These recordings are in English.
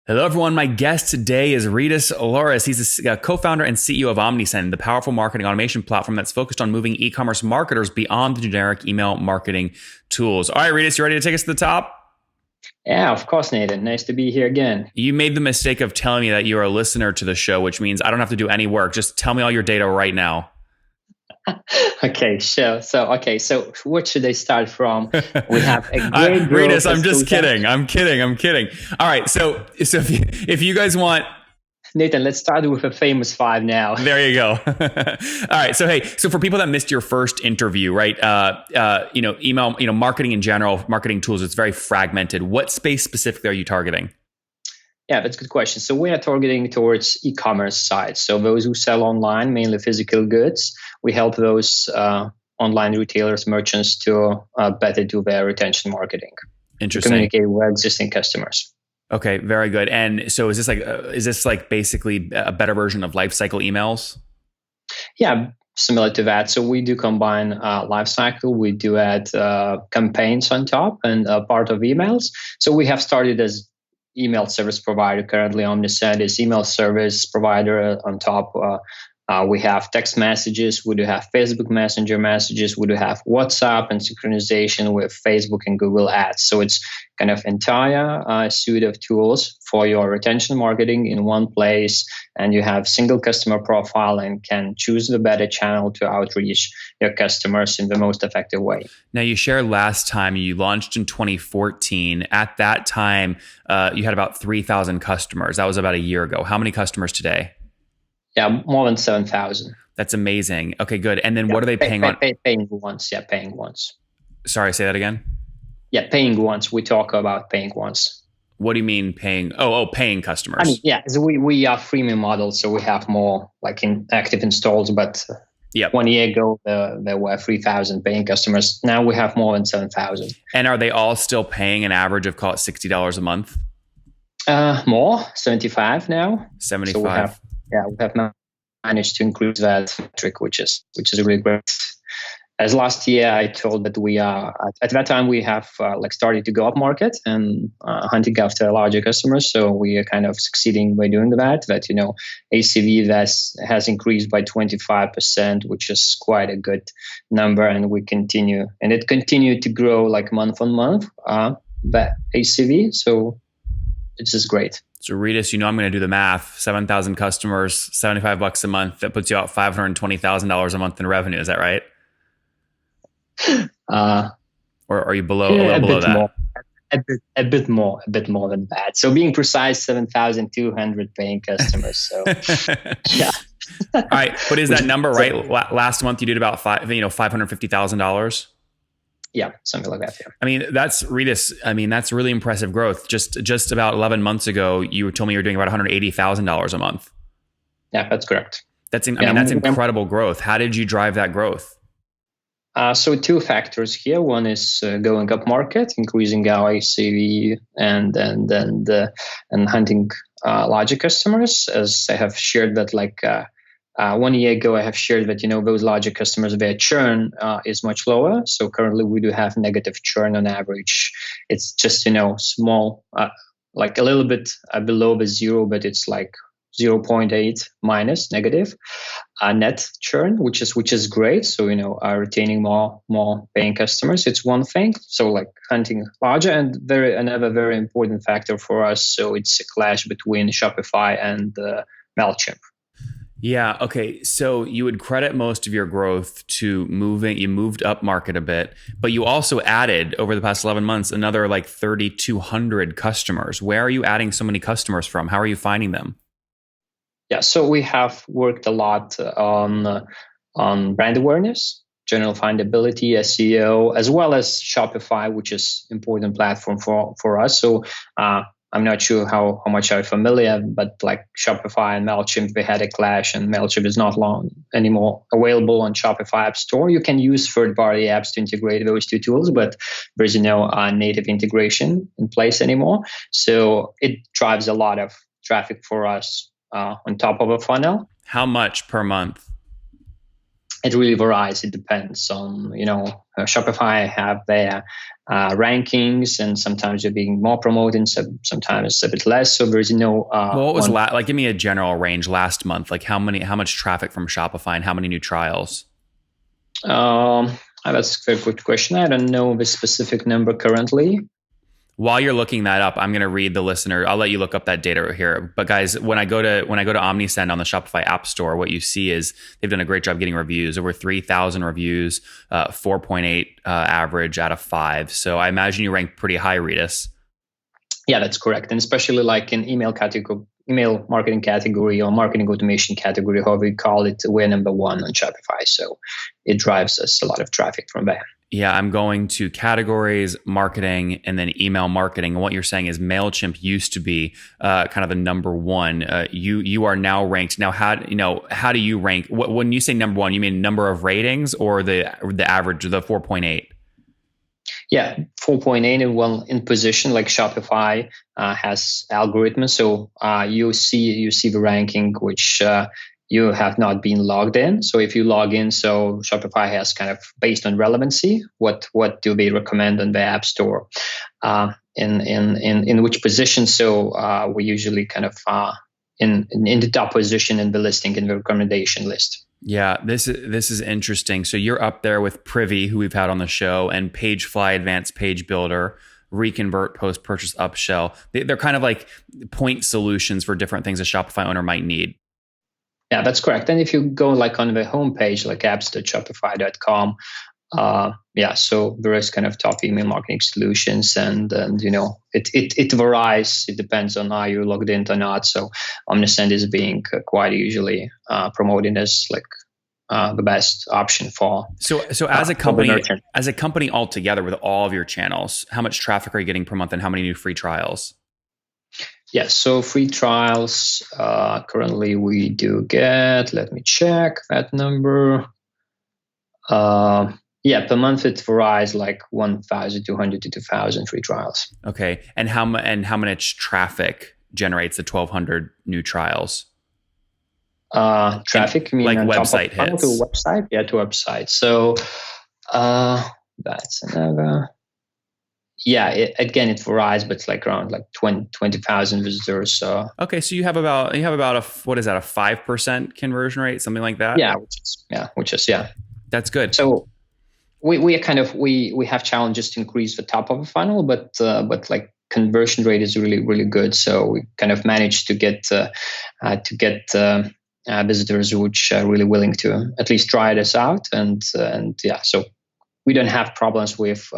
Hello, everyone. My guest today is Rytis Lauris. He's the co-founder and CEO of OmniSend, the powerful marketing automation platform that's focused on moving e-commerce marketers beyond the generic email marketing tools. All right, Rytis, you ready to take us to the top? Yeah, of course, Nathan. Nice to be here again. You made the mistake of telling me that you're a listener to the show, which means I don't have to do any work. Just tell me all your data right now. Okay, sure. So what should I start from? We have a great growth. Rytis, I'm just kidding. I'm kidding. All right, so if you guys want, Nathan, let's start with a famous five now. There you go. All right. So for people that missed your first interview, right? Email, marketing in general, marketing tools, it's very fragmented. What space specifically are you targeting? Yeah, that's a good question. So we are targeting towards e-commerce sites. So those who sell online, mainly physical goods, we help those online retailers, merchants to better do their retention marketing. Interesting. To communicate with existing customers. Okay, very good. And so is this like basically a better version of lifecycle emails? Yeah, similar to that. So we do combine lifecycle. We do add campaigns on top and part of emails. So we have started as email service provider. Currently, OmniSend is email service provider on top. We have text messages. We do have Facebook Messenger messages. We do have WhatsApp and synchronization with Facebook and Google Ads. So it's kind of entire suite of tools for your retention marketing in one place. And you have single customer profile and can choose the better channel to outreach your customers in the most effective way. Now, you shared last time you launched in 2014. At that time, you had about 3,000 customers. That was about a year ago. How many customers today? Yeah, more than 7,000. That's amazing. Okay, good. And then what are they paying on? Paying once. Yeah, paying once. Sorry, say that again. Yeah, paying once. We talk about paying once. What do you mean paying? Oh, paying customers. I mean, yeah, so we are freemium model, so we have more like in active installs. But 1 year ago, there were 3,000 paying customers. Now we have more than 7,000. And are they all still paying an average of, call it $60 a month? More, 75 now. 75. So we have managed to increase that metric, which is really great. As last year, I told that we are at that time we have started to go up market and hunting after larger customers. So we are kind of succeeding by doing that. That ACV has increased by 25%, which is quite a good number, and it continued to grow like month on month. That ACV, so it's just great. So Rytis, I'm going to do the math. 7,000 customers, $75 a month. That puts you out $520,000 a month in revenue. Is that right? Or are you below that? More, a bit more than that. So being precise, 7,200 paying customers. So yeah. All right, but is that number right? Last month you did about $550,000. Yeah, something like that. Yeah. I mean, that's Rytis. That's really impressive growth. Just about 11 months ago, you told me you were doing about $180,000 a month. Yeah, that's correct. That's incredible growth. How did you drive that growth? So two factors here. One is going up market, increasing our ACV, and hunting larger customers. As I have shared that, 1 year ago, I have shared that those larger customers, their churn is much lower. So currently, we do have negative churn on average. It's just small, like a little bit below the zero, but it's like 0.8 minus negative net churn, which is great. So retaining more paying customers, it's one thing. So like hunting larger, and another very important factor for us. So it's a clash between Shopify and MailChimp. Yeah. Okay. So you would credit most of your growth to you moved up market a bit, but you also added over the past 11 months another like 3,200 customers. Where are you adding so many customers from? How are you finding them? Yeah. So we have worked a lot on brand awareness, general findability, SEO, as well as Shopify, which is important platform for us. So I'm not sure how much are familiar, but like Shopify and MailChimp, they had a clash, and MailChimp is not long anymore available on Shopify App Store. You can use third-party apps to integrate those two tools, but there's no native integration in place anymore. So it drives a lot of traffic for us on top of a funnel. How much per month? it really varies. It depends on, Shopify have their rankings, and sometimes they're being more promoted, sometimes a bit less. So there's no. Well, what was like? Give me a general range last month. Like how much traffic from Shopify and how many new trials? That's a very good question. I don't know the specific number currently. While you're looking that up, I'm going to read the listener. I'll let you look up that data right here. But guys, when I go to OmniSend on the Shopify App Store, what you see is they've done a great job getting reviews. Over 3,000 reviews, 4.8 average out of 5. So I imagine you rank pretty high, Rytis. Yeah, that's correct. And especially like in email marketing category or marketing automation category, however we call it, we're number 1 on Shopify. So it drives us a lot of traffic from there. Yeah, I'm going to categories, marketing, and then email marketing. And what you're saying is MailChimp used to be kind of the number 1. You are now ranked. Now, how do you rank? When you say number 1, you mean number of ratings or the average, the 4.8? Yeah, 4.8 well in position. Like Shopify has algorithms, so you see the ranking which. You have not been logged in. So if you log in, so Shopify has kind of based on relevancy, what do they recommend on the App Store, in which position. So we usually kind of in the top position in the listing, in the recommendation list. Yeah, this is interesting. So you're up there with Privy, who we've had on the show, and Pagefly, Advanced Page Builder, Reconvert, Post Purchase Upsell. They're kind of like point solutions for different things a Shopify owner might need. Yeah, that's correct. And if you go like on the homepage, like apps.shopify.com, so there is kind of top email marketing solutions, and it varies. It depends on how you're logged in or not. So OmniSend is being quite usually promoted as like the best option for. So as a company altogether with all of your channels, how much traffic are you getting per month, and how many new free trials? Yes, so free trials, currently we do get, let me check that number. Per month it varies like 1,200 to 2,000 free trials. Okay, and how much traffic generates the 1,200 new trials? Traffic, you mean like website hits? To a website? Yeah, to a website. So that's another... Yeah, it varies, but it's like around like 20,000 visitors. So okay, so you have about a 5% conversion rate, something like that. Which is that's good. So we have challenges to increase the top of the funnel, but like conversion rate is really, really good. So we kind of managed to get visitors which are really willing to at least try this out, and so. We don't have problems with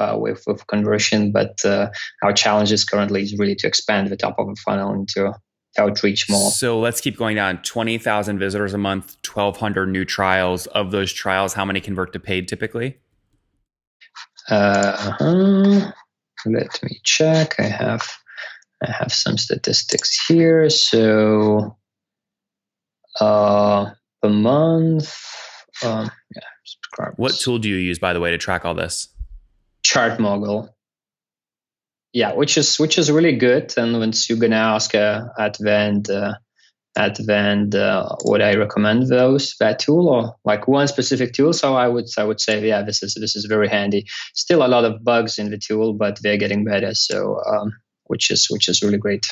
conversion, but our challenge is currently really to expand the top of the funnel and to outreach more. So let's keep going down. 20,000 visitors a month, 1,200 new trials. Of those trials, how many convert to paid typically? Let me check. I have some statistics here. So a month. What tool do you use, by the way, to track all this? ChartMogul. Yeah, which is really good. And once you're gonna ask at the end, would I recommend that tool or like one specific tool? So I would say, yeah, this is very handy. Still a lot of bugs in the tool, but they're getting better. So which is really great.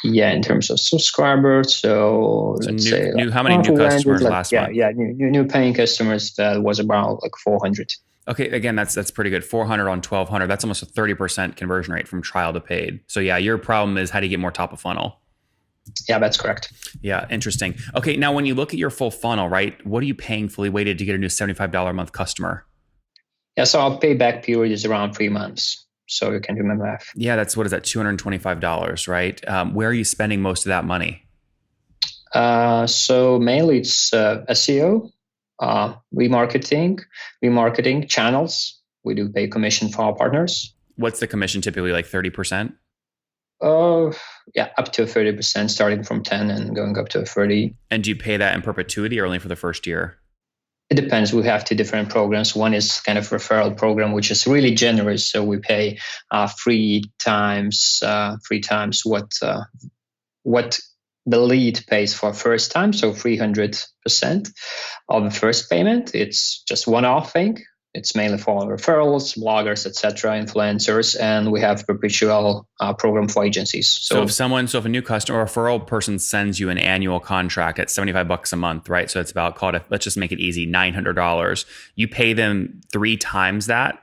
Yeah, in terms of subscribers, so let's say how many new customers last month? New paying customers, that was about like 400. Okay, again, that's pretty good. 400 on 1,200. That's almost a 30% conversion rate from trial to paid. So yeah, your problem is how do you get more top of funnel? Yeah, that's correct. Yeah, interesting. Okay, now when you look at your full funnel, right, what are you paying fully weighted to get a new $75 a month customer? Yeah, so our payback period is around 3 months. So you can do my math. Yeah, what is that? $225, right? Where are you spending most of that money? So mainly it's SEO, remarketing channels. We do pay commission for our partners. What's the commission typically, like 30%? Up to 30%, starting from 10 and going up to 30. And do you pay that in perpetuity or only for the first year? It depends. We have 2 different programs. One is kind of referral program, which is really generous. So we pay 3 times what the lead pays for first time, so 300% of the first payment. It's just one-off thing. It's mainly for referrals, bloggers, etc., influencers, and we have perpetual program for agencies. So if a new customer referral person sends you an annual contract at $75 a month, right? So it's about, let's just make it easy, $900. You pay them 3 times that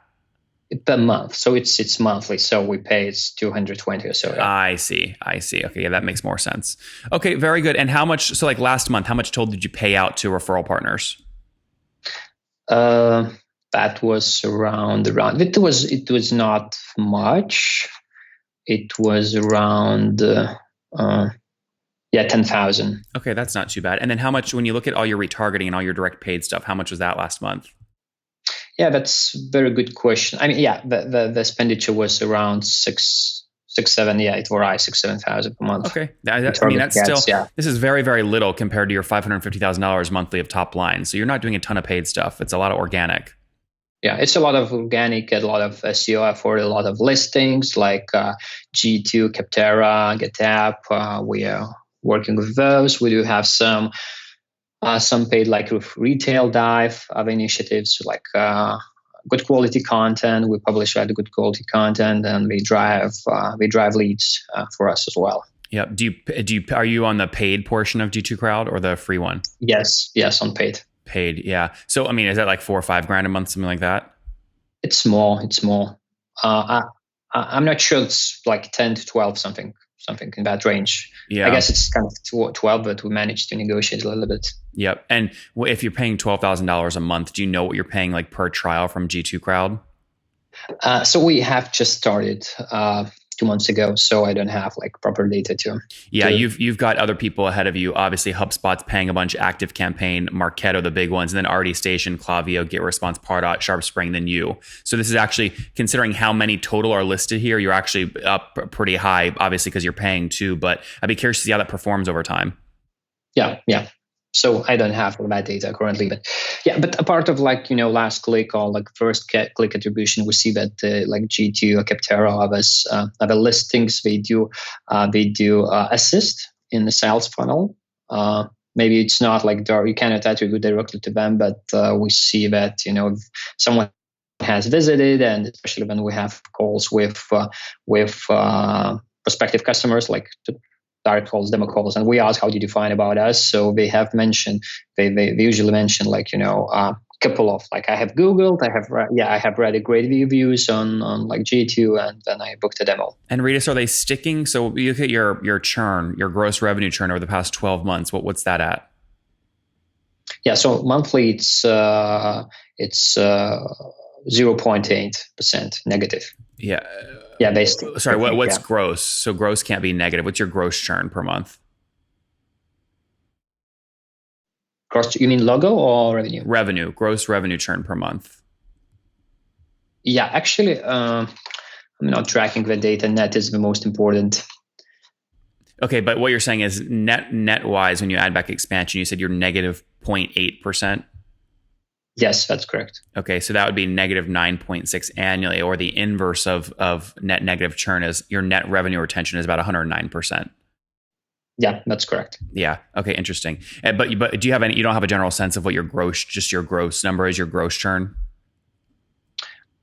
per month. So it's monthly. So we pay it's 220 or so. Yeah. I see. Okay, yeah, that makes more sense. Okay, very good. And how much? So like last month, how much total did you pay out to referral partners? That was around. It was not much. It was around 10,000. Okay, that's not too bad. And then how much, when you look at all your retargeting and all your direct paid stuff, how much was that last month? Yeah, that's a very good question. I mean, yeah, the expenditure was around 7,000. Yeah, it was 7,000 per month. Okay, that's still, yeah. This is very, very little compared to your $550,000 monthly of top line. So you're not doing a ton of paid stuff. It's a lot of organic. Yeah, it's a lot of organic, a lot of SEO effort, a lot of listings like G2, Capterra, GetApp. We are working with those. We do have some paid like retail dive of initiatives like good quality content. We publish good quality content, and we drive leads for us as well. Yeah. Are you on the paid portion of G2 Crowd or the free one? Yes, on paid. Paid, yeah. So I mean, is that like $4 or $5 grand a month, something like that? It's small. I'm not sure. It's like 10 to 12, something in that range. Yeah, I guess it's kind of 12, but we managed to negotiate a little bit. Yep. And if you're paying $12,000 a month, do you know what you're paying like per trial from G2 Crowd? So we have just started 2 months ago, so I don't have like proper data to. Yeah, you've got other people ahead of you. Obviously, HubSpot's paying a bunch. Active Campaign, Marketo, the big ones, and then Already Station, Klaviyo, GetResponse, Pardot, SharpSpring, then you. So this is actually, considering how many total are listed here, you're actually up pretty high, obviously because you're paying too. But I'd be curious to see how that performs over time. Yeah. So I don't have that data currently, but yeah. But a part of last click or like first click attribution, we see that like G2 or Capterra have listings. They do assist in the sales funnel. Maybe it's not like you cannot attribute directly to them, but we see that someone has visited, and especially when we have calls with prospective customers like direct calls, demo calls, and we ask, how did you find about us? So they have mentioned, they usually mention a couple of I have Googled, I have read great reviews on like G2, and then I booked a demo. And Rytis, are they sticking? So you look at your churn, your gross revenue churn over the past 12 months. What's that at? Yeah, so monthly it's 0.8% negative. Yeah. Yeah, basically. Sorry, what's gross? So gross can't be negative. What's your gross churn per month? Gross, you mean logo or revenue? Revenue, gross revenue churn per month. Yeah, actually, I'm not tracking the data. Net is the most important. Okay, but what you're saying is net wise, when you add back expansion, you said you're negative 0.8%. Yes, that's correct. Okay, so that would be negative 9.6 annually, or the inverse of net negative churn is your net revenue retention is about 109%. Yeah, that's correct. Yeah. Okay, interesting. But do you have you don't have a general sense of what your gross number is, your gross churn?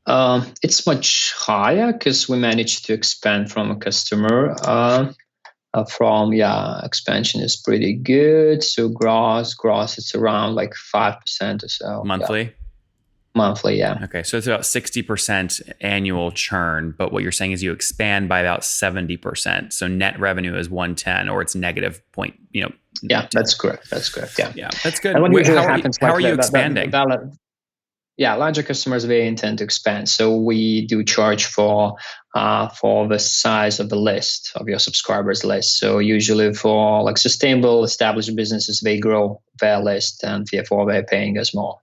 It's much higher because we managed to expand from a customer. Expansion is pretty good. So gross, it's around like 5% or so. Monthly? Yeah. Monthly, yeah. Okay, so it's about 60% annual churn, but what you're saying is you expand by about 70%. So net revenue is 110, or it's negative point. Yeah, that's correct. Yeah. Yeah, that's good. And how are you expanding? Larger customers, they intend to expand. So we do charge for the size of the list, of your subscribers list. So usually for like sustainable established businesses, they grow their list, and therefore they're paying us more.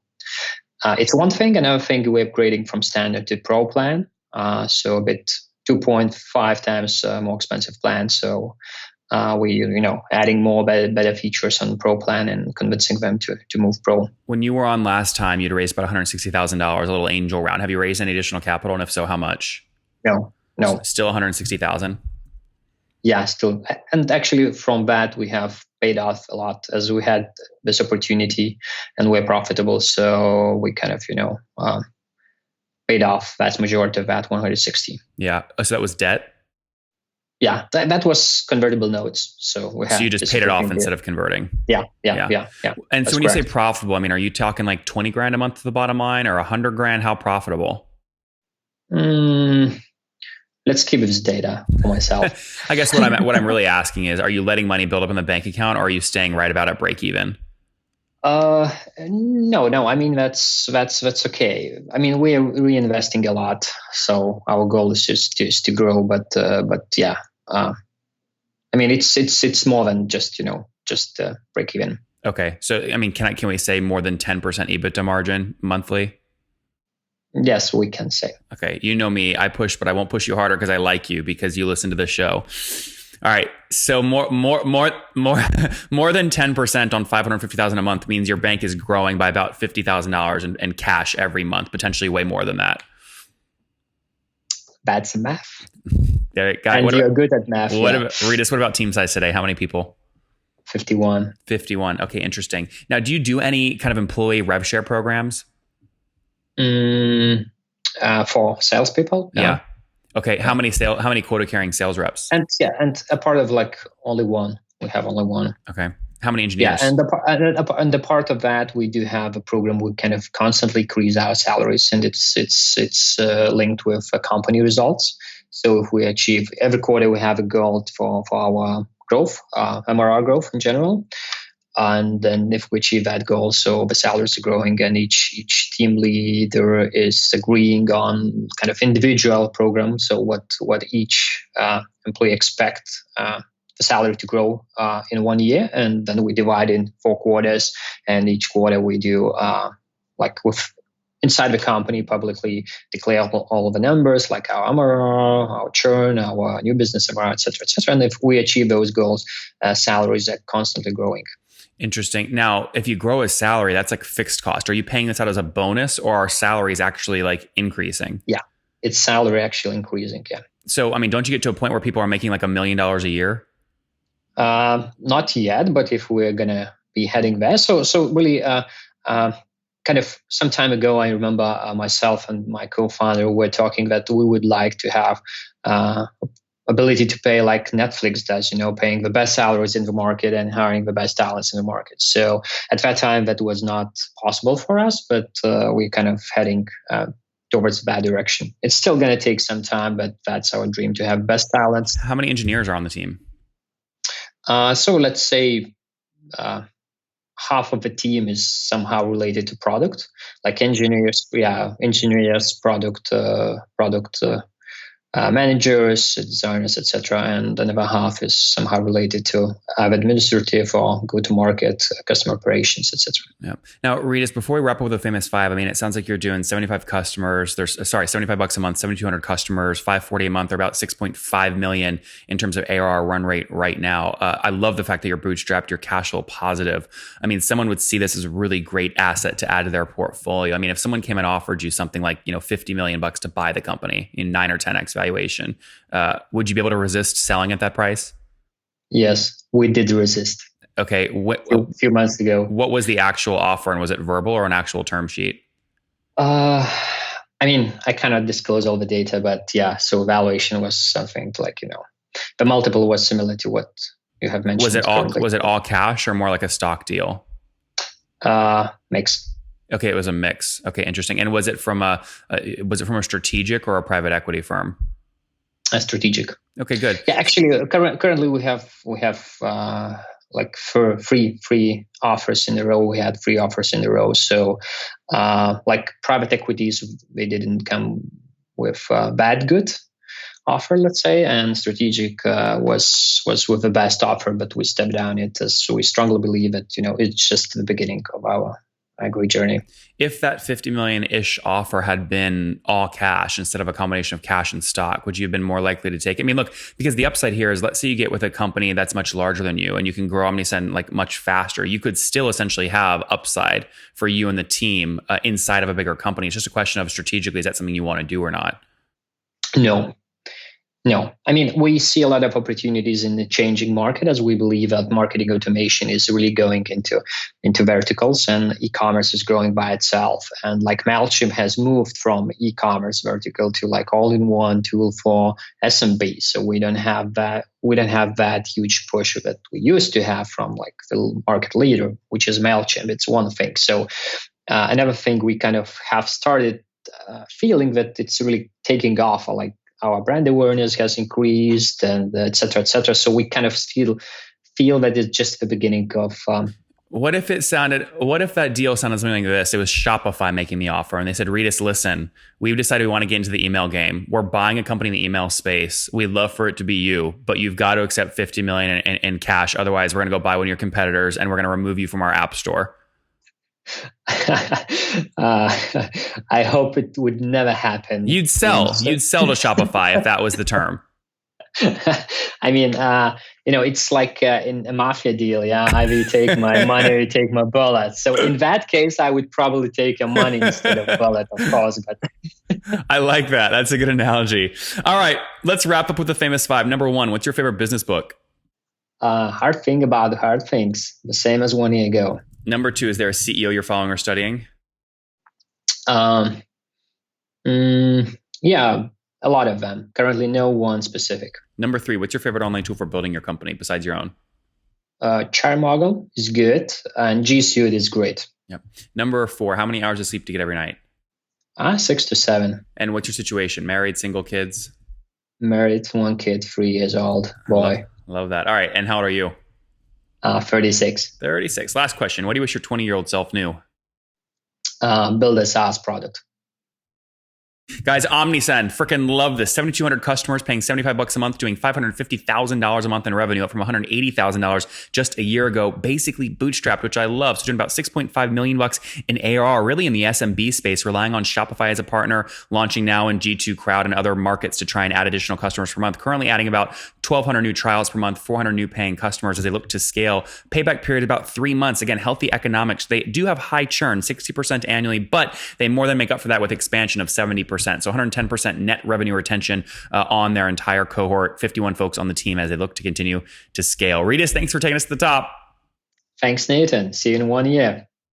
It's one thing. Another thing, we're upgrading from standard to pro plan. So a bit 2.5 times more expensive plan. So we adding more better features on pro plan and convincing them to move pro. When you were on last time, you'd raised about $160,000, a little angel round. Have you raised any additional capital, and if so, how much? No. Still $160,000. Yeah, still. And actually from that, we have paid off a lot as we had this opportunity and we're profitable. So we kind of, paid off vast majority of that 160. Yeah. So that was debt? Yeah, that was convertible notes. So we had. So you just paid it off instead of converting. Yeah. And so when you say profitable, I mean, are you talking like 20 grand a month to the bottom line or 100 grand? How profitable? Let's keep this data for myself. I guess what I'm really asking is, are you letting money build up in the bank account, or are you staying right about at break even? No. I mean, that's okay. I mean, we're reinvesting a lot, so our goal is just to grow. But yeah, I mean, it's more than just break even. Okay, so I mean, can we say more than 10% EBITDA margin monthly? Yes, we can say. Okay, you know me, I push, but I won't push you harder because I like you because you listen to the show. All right, so more than 10% on 550,000 a month means your bank is growing by about $50,000 in cash every month, potentially way more than that. That's math. There, and you're good at math. Rytis, what about team size today? How many people? 51. 51. Okay, interesting. Now, do you do any kind of employee rev share programs? For salespeople? No. Yeah. Okay. How many quota carrying sales reps? And a part of only one. We have only one. Okay. How many engineers? Yeah, and the part of that we do have a program. We kind of constantly increase our salaries, and it's linked with company results. So if we achieve every quarter, we have a goal for our growth, MRR growth in general. And then if we achieve that goal, so the salaries are growing and each team leader is agreeing on kind of individual program. So what each employee expect the salary to grow in 1 year. And then we divide in 4 quarters. And each quarter we do with inside the company publicly declare all of the numbers like our MRR, our churn, our new business MRR, et cetera, et cetera. And if we achieve those goals, salaries are constantly growing. Interesting. Now, if you grow a salary, that's like fixed cost. Are you paying this out as a bonus, or are salaries actually like increasing? Yeah, it's salary actually increasing. Yeah. So, I mean, don't you get to a point where people are making like $1 million a year? Not yet, but if we're gonna be heading there, so really, kind of some time ago, I remember myself and my co-founder were talking that we would like to have ability to pay like Netflix does, paying the best salaries in the market and hiring the best talents in the market. So at that time, that was not possible for us, but we're kind of heading towards that direction. It's still going to take some time, but that's our dream, to have best talents. How many engineers are on the team? So let's say half of the team is somehow related to product, like engineers, product managers, designers, etc., and another half is somehow related to administrative or go-to-market, customer operations, etc. Yeah. Now, Rytis, before we wrap up with the famous 5, I mean, it sounds like you're doing 75 customers. $75 a month, 7,200 customers, $540 a month, or about 6.5 million in terms of ARR run rate right now. I love the fact that you're bootstrapped, you're cash flow positive. I mean, someone would see this as a really great asset to add to their portfolio. I mean, if someone came and offered you something like, $50 million to buy the company in 9 or 10x valuation, would you be able to resist selling at that price? Yes, we did resist. Okay. A few months ago. What was the actual offer, and was it verbal or an actual term sheet? I mean, I cannot disclose all the data, but yeah, so valuation was something like, the multiple was similar to what you have mentioned. Was it all cash or more like a stock deal? Mix. Okay, it was a mix. Okay, interesting. And was it from a strategic or a private equity firm? A strategic. Okay, good. Yeah, actually, currently we have like for free offers in a row. We had 3 offers in a row. So, like private equities, they didn't come with a good offer, let's say, and strategic was with the best offer, but we stepped down it as we strongly believe that it's just the beginning of our great journey. If that 50 million-ish offer had been all cash instead of a combination of cash and stock, would you have been more likely to take it? I mean, look, because the upside here is, let's say you get with a company that's much larger than you and you can grow OmniSend like much faster. You could still essentially have upside for you and the team inside of a bigger company. It's just a question of strategically, is that something you want to do or not? No. No, I mean, we see a lot of opportunities in the changing market as we believe that marketing automation is really going into verticals, and e-commerce is growing by itself. And like MailChimp has moved from e-commerce vertical to like all-in-one tool for SMB. So we don't have that huge push that we used to have from like the market leader, which is MailChimp. It's one thing. So another thing we kind of have started feeling that it's really taking off, like our brand awareness has increased, and et cetera, et cetera. So we kind of still feel that it's just the beginning of. What if that deal sounded something like this? It was Shopify making the offer, and they said, Rytis, listen, we've decided we want to get into the email game. We're buying a company in the email space. We'd love for it to be you, but you've got to accept $50 million in cash. Otherwise, we're going to go buy one of your competitors, and we're going to remove you from our app store. I hope it would never happen. You'd sell to Shopify if that was the term. I mean, it's like in a mafia deal. Yeah, either you take my money or you take my bullet. So in that case, I would probably take your money instead of bullet, of course. But I like that. That's a good analogy. All right, let's wrap up with the famous five. Number one, what's your favorite business book? Hard Thing About Hard Things, the same as 1 year ago. Number two, is there a CEO you're following or studying? Yeah, a lot of them. Currently, no one specific. Number three, what's your favorite online tool for building your company besides your own? Charmoggle is good, and G Suite is great. Yep. Number four, how many hours of sleep do you get every night? 6 to 7. And what's your situation? Married, single, kids? Married, 1 kid, 3 years old, boy. Love that. All right, and how old are you? 36. 36. Last question. What do you wish your 20-year-old self knew? Build a SaaS product. Guys, OmniSend, freaking love this. 7,200 customers paying $75 a month, doing $550,000 a month in revenue, up from $180,000 just a year ago. Basically bootstrapped, which I love. So doing about $6.5 million in ARR, really in the SMB space, relying on Shopify as a partner, launching now in G2 Crowd and other markets to try and add additional customers per month. Currently adding about 1,200 new trials per month, 400 new paying customers as they look to scale. Payback period about 3 months. Again, healthy economics. They do have high churn, 60% annually, but they more than make up for that with expansion of 70%. So 110% net revenue retention on their entire cohort, 51 folks on the team as they look to continue to scale. Rytis, thanks for taking us to the top. Thanks, Nathan. See you in 1 year.